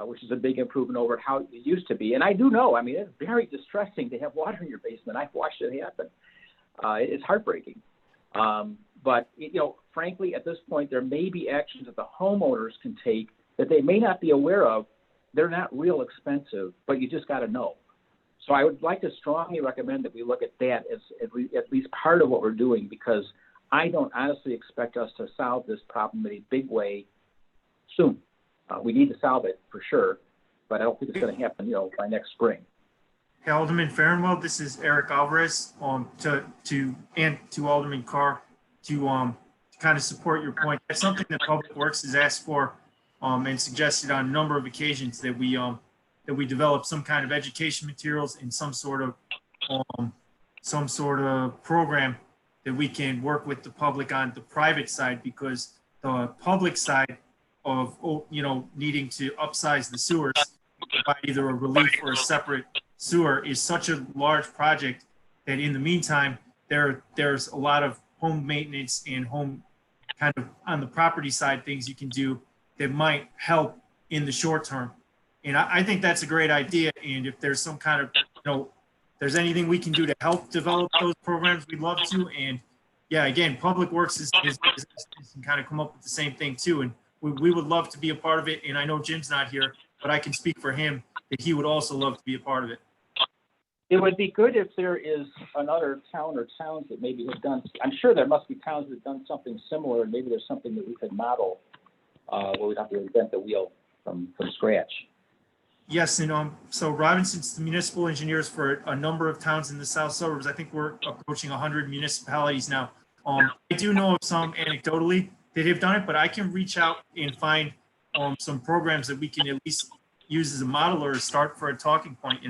Which is a big improvement over how it used to be. And I do know, it's very distressing to have water in your basement. I've watched it happen. It's heartbreaking. But, frankly, at this point, there may be actions that the homeowners can take that they may not be aware of. They're not real expensive, but you just got to know. So I would like to strongly recommend that we look at that as at least part of what we're doing, because I don't honestly expect us to solve this problem in a big way soon. We need to solve it for sure, but I don't think it's going to happen, by next spring. Hey, Alderman Fahrenwald, this is Eric Alvarez. To Alderman Carr to kind of support your point. That's something that Public Works has asked for and suggested on a number of occasions, that we develop some kind of education materials and some sort of program that we can work with the public on the private side, because the public side of needing to upsize the sewers by either a relief or a separate sewer is such a large project that in the meantime there's a lot of home maintenance and home kind of on the property side things you can do that might help in the short term. And I think that's a great idea. And if there's some kind of there's anything we can do to help develop those programs, we'd love to. And yeah, again, Public Works is can kind of come up with the same thing too. And we would love to be a part of it. And I know Jim's not here, but I can speak for him that he would also love to be a part of it. It would be good if there is another town or towns that maybe have done, I'm sure there must be towns that have done something similar, and maybe there's something that we could model where we'd have to invent the wheel from scratch. Yes, and so Robinson's the municipal engineers for a number of towns in the south suburbs. I think we're approaching 100 municipalities now. I do know of some anecdotally that have done it, but I can reach out and find some programs that we can at least use as a model or a start for a talking point,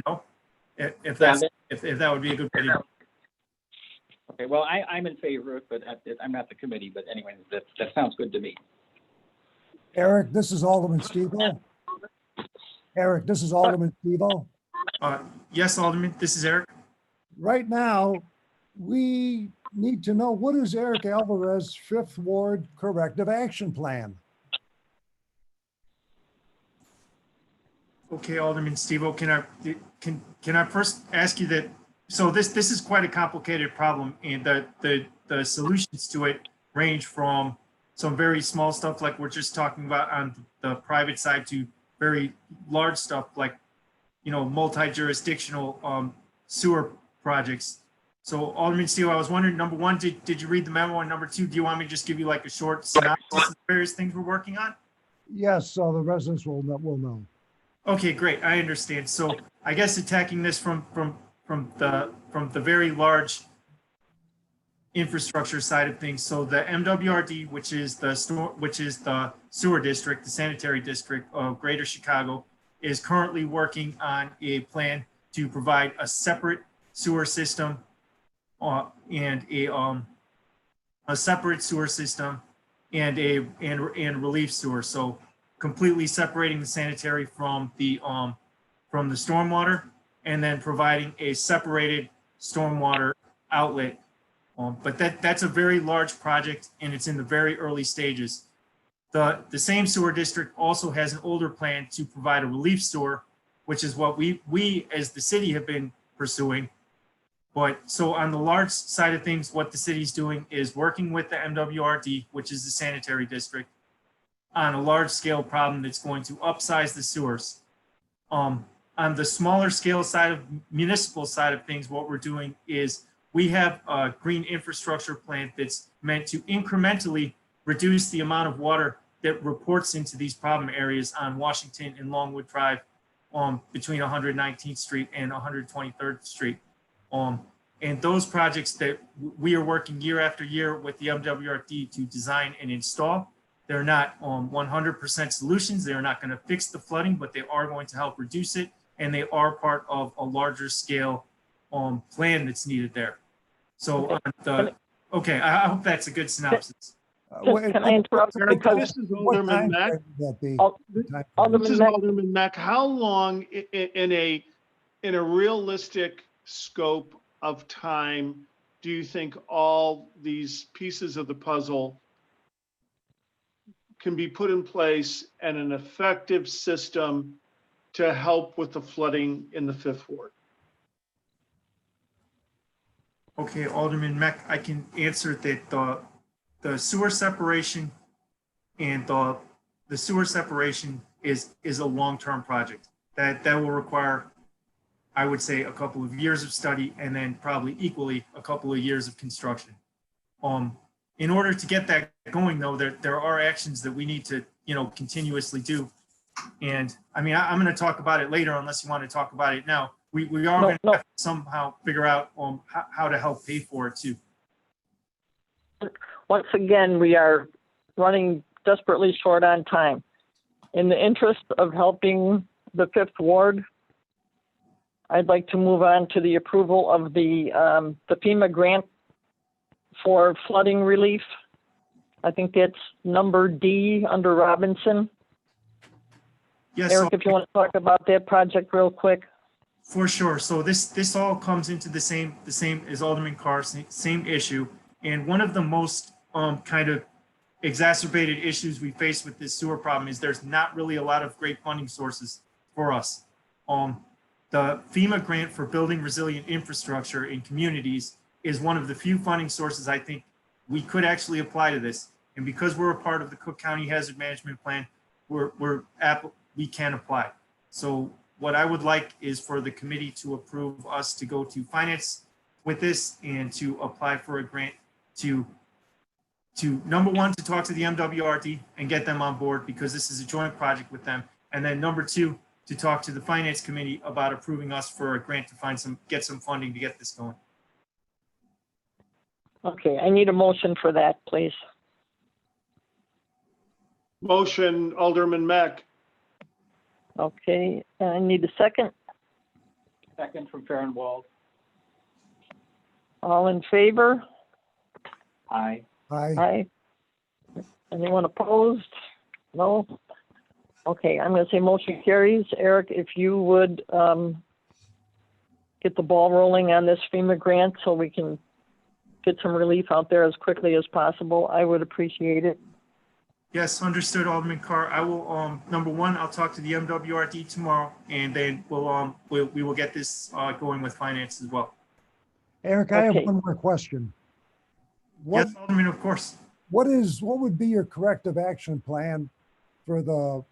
if that would be a good way to go. Okay, well, I'm in favor of it, but I'm not the committee, but anyway, that sounds good to me. Eric, this is Alderman Stevo. Eric, this is Alderman Stevo. Yes, Alderman, this is Eric. Right now, we need to know, what is Eric Alvarez's Fifth Ward corrective action plan? Okay, Alderman Stevo, can I first ask you that? So this is quite a complicated problem, and the solutions to it range from some very small stuff like we're just talking about on the private side to very large stuff like multi-jurisdictional sewer projects. So Alderman Steele, I was wondering, number one, did you read the memo? And number two, do you want me to just give you like a short synopsis of the various things we're working on? Yes, so the residents will know. Okay, great. I understand. So I guess attacking this from the very large infrastructure side of things. So the MWRD, which is the sewer district, the sanitary district of Greater Chicago, is currently working on a plan to provide a separate sewer system and a separate sewer system and relief sewer. So completely separating the sanitary from the stormwater, and then providing a separated stormwater outlet. But that's a very large project, and it's in the very early stages. The same sewer district also has an older plan to provide a relief sewer, which is what we as the city have been pursuing. But so on the large side of things, what the city's doing is working with the MWRD, which is the sanitary district, on a large scale problem that's going to upsize the sewers. On the smaller scale side of municipal side of things, what we're doing is we have a green infrastructure plant that's meant to incrementally reduce the amount of water that reports into these problem areas on Washington and Longwood Drive between 119th Street and 123rd Street. And those projects that we are working year after year with the MWRD to design and install, they're not 100% solutions. They're not going to fix the flooding, but they are going to help reduce it. And they are part of a larger scale plan that's needed there. So, okay, I hope that's a good synopsis. Can I interrupt? Eric, Because this is Alderman Mech. This is Alderman Mech. How long in a realistic scope of time do you think all these pieces of the puzzle can be put in place and an effective system to help with the flooding in the Fifth Ward? Okay, Alderman Mech, I can answer that the sewer separation and the sewer separation is a long-term project that will require, I would say, a couple of years of study and then probably equally a couple of years of construction. In order to get that going, though, there are actions that we need to, continuously do. And I mean, I'm going to talk about it later, unless you want to talk about it now. We are going to have to somehow figure out how to help pay for it too. once again, we are running desperately short on time. In the interest of helping the Fifth Ward, I'd like to move on to the approval of the FEMA grant for flooding relief. I think it's number D under Robinson. Yes, Eric, if you want to talk about that project real quick. for sure. So this all comes into the same as Alderman Carr, same issue. And one of the most kind of exacerbated issues we face with this sewer problem is there's not really a lot of great funding sources for us. The FEMA grant for building resilient infrastructure in communities is one of the few funding sources I think we could actually apply to this. And because we're a part of the Cook County Hazard Management Plan, we can apply. So what I would like is for the committee to approve us to go to finance with this and to apply for a grant to number one, to talk to the MWRD and get them on board because this is a joint project with them. And then number two, to talk to the finance committee about approving us for a grant to get some funding to get this going. Okay, I need a motion for that, please. Motion, Alderman Mech. Okay, I need a second. Second from Fahrenwald. All in favor? Aye. Aye. Aye. Anyone opposed? No? Okay, I'm going to say motion carries. Eric, if you would get the ball rolling on this FEMA grant so we can get some relief out there as quickly as possible, I would appreciate it. Yes, understood, Alderman Carr. I will, number one, I'll talk to the MWRD tomorrow, and then we will get this going with finance as well. Eric, I have Okay. one more question. What, Yes, Alderman, of course. what would be your corrective action plan for the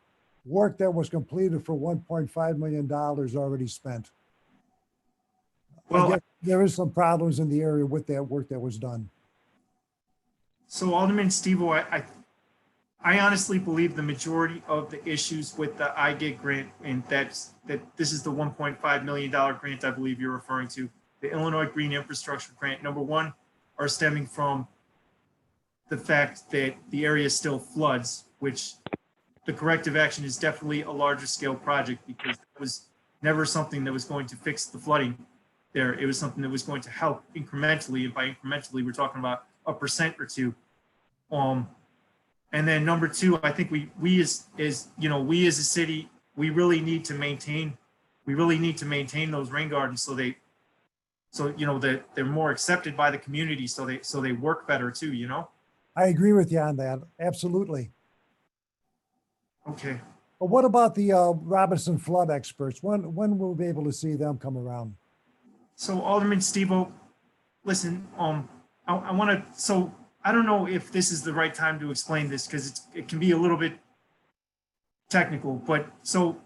work that was completed for $1.5 million already spent? Well, guess there is some problems in the area with that work that was done. so Alderman Stevo, I honestly believe the majority of the issues with the IGIG grant, and that this is the $1.5 million grant I believe you're referring to, the Illinois Green Infrastructure Grant, number one, are stemming from the fact that the area still floods, which the corrective action is definitely a larger scale project because it was never something that was going to fix the flooding there. It was something that was going to help incrementally, and by incrementally, we're talking about 1% or 2%. And then number two, I think we as a city, we really need to maintain those rain gardens so that they're more accepted by the community, so they work better too, you know? I agree with you on that. Absolutely. Okay. But what about the Robinson flood experts? When will we be able to see them come around? So Alderman Stevo, listen, I want to, so I don't know if this is the right time to explain this because it can be a little bit technical, but so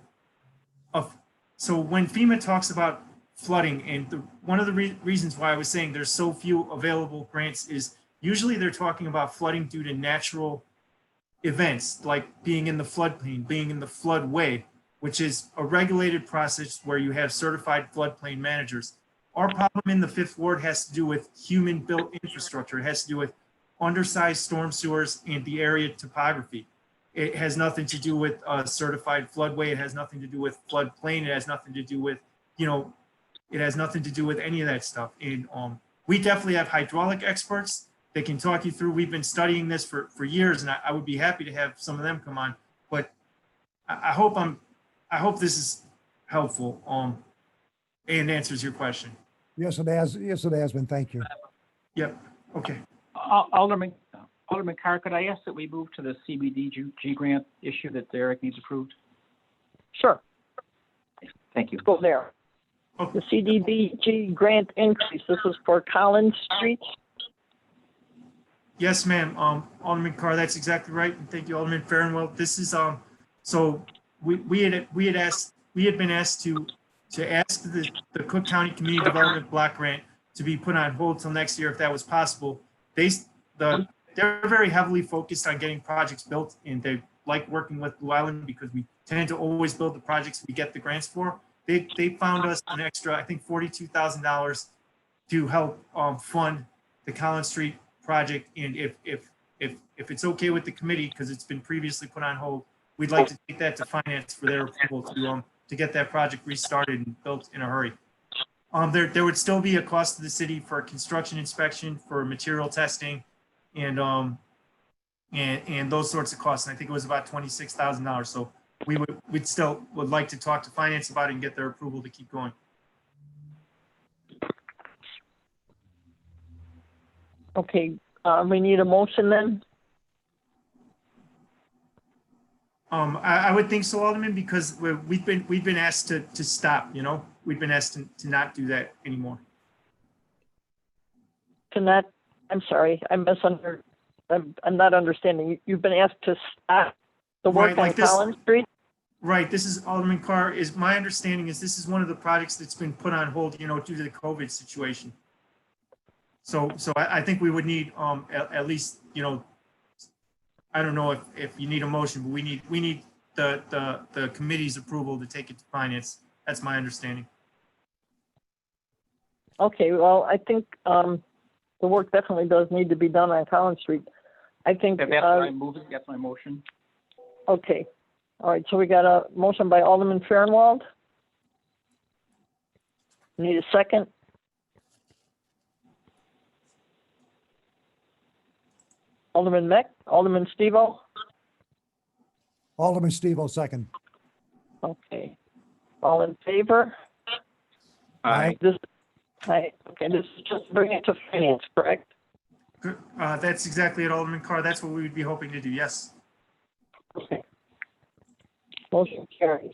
when FEMA talks about flooding, and one of the reasons why I was saying there's so few available grants is usually they're talking about flooding due to natural events like being in the floodplain, being in the floodway, which is a regulated process where you have certified floodplain managers. Our problem in the Fifth Ward has to do with human-built infrastructure. It has to do with undersized storm sewers and the area topography. It has nothing to do with a certified floodway. It has nothing to do with floodplain. It has nothing to do with, it has nothing to do with any of that stuff. And we definitely have hydraulic experts that can talk you through. We've been studying this for years, and I would be happy to have some of them come on. But I hope this is helpful and answers your question. Yes, it has. Yes, it has been. Thank you. Yep. Okay. Alderman Carr, could I ask that we move to the CBDG grant issue that Derek needs approved? Sure, Thank you. let's go there. Okay. The CDBG grant increase, this is for Collins Street. Yes, ma'am. Alderman Carr, that's exactly right. And thank you, Alderman Fahrenwald. This is so we had been asked to ask the Cook County Community Development Block Grant to be put on hold till next year if that was possible. They're very heavily focused on getting projects built, and they like working with Blue Island because we tend to always build the projects we get the grants for. They found us an extra, I think, $42,000 to help fund the Collins Street project. And if it's okay with the committee, because it's been previously put on hold, we'd like to take that to finance for their approval to get that project restarted and built in a hurry. There would still be a cost to the city for construction inspection, for material testing, and those sorts of costs. And I think it was about $26,000. So we'd still like to talk to finance about it and get their approval to keep going. Okay, we need a motion then? I would think so, Alderman, because we've been asked to stop, we've been asked to not do that anymore. I'm sorry, I'm not understanding. You've been asked to stop the work on Collins Street? Right, this is Alderman Carr, is my understanding is this is one of the projects that's been put on hold, due to the COVID situation. So I think we would need, at least, I don't know if you need a motion, but we need the committee's approval to take it to finance. That's my understanding. Okay, well, I think the work definitely does need to be done on Collins Street. I think. That's why I'm moving. That's my motion. Okay, all right. So we got a motion by Alderman Fahrenwald. Need a second. Alderman Mech, Alderman Stevo. Alderman Stevo, second. Okay, all in favor? Aye. Okay, this is just bring it to finance, correct? Good. That's exactly it, Alderman Carr. That's what we would be hoping to do. Yes. Okay. Motion carries.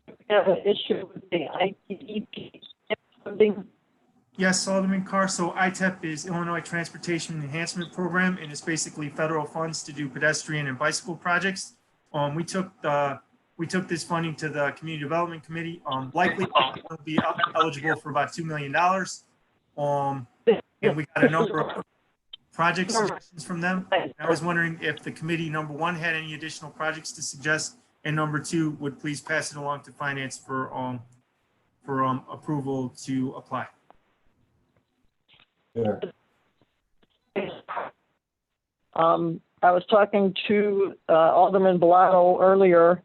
We have an issue with the ITEP funding. Yes, Alderman Carr. So ITEP is Illinois Transportation Enhancement Program, and it's basically federal funds to do pedestrian and bicycle projects. We took we took this funding to the Community Development Committee. Likely we'll be eligible for about $2 million. And we got a number of project suggestions from them. I was wondering if the committee, number one, had any additional projects to suggest, and number two, would please pass it along to finance for approval to apply. Yeah. I was talking to Alderman Bellato earlier,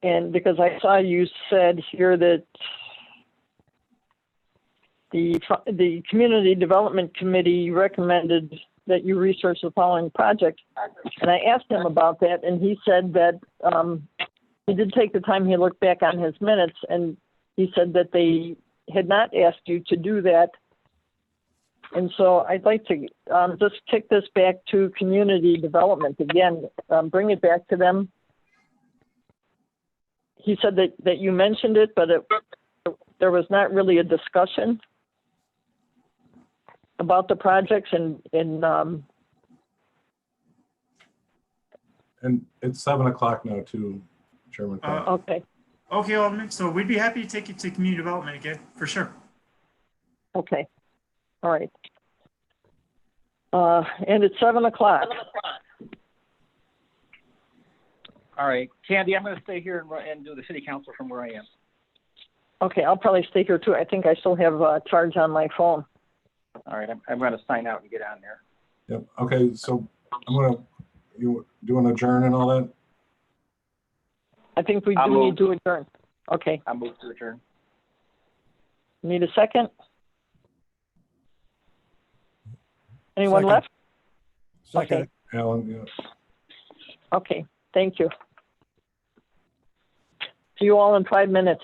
and because I saw you said here that the Community Development Committee recommended that you research the following projects. And I asked him about that, and he said that he did take the time, he looked back on his minutes, and he said that they had not asked you to do that. And so I'd like to just kick this back to Community Development again, bring it back to them. He said that you mentioned it, but there was not really a discussion about the projects And it's 7 o'clock now too, Chairman. okay. Okay, Alderman, so we'd be happy to take it to Community Development again, for sure. Okay. All right. And it's 7 o'clock. All right, Candy, I'm gonna stay here and do the city council from where I am. Okay, I'll probably stay here too. I think I still have charge on my phone. All right, I'm gonna sign out and get on there. Yep. Okay. So you want to adjourn and all that? I think we I'll do move. need to adjourn. Okay. I'll move to adjourn. Need a second? Anyone Second. left? Second. Okay. Alan, yeah. Okay. Thank you. See you all in 5 minutes.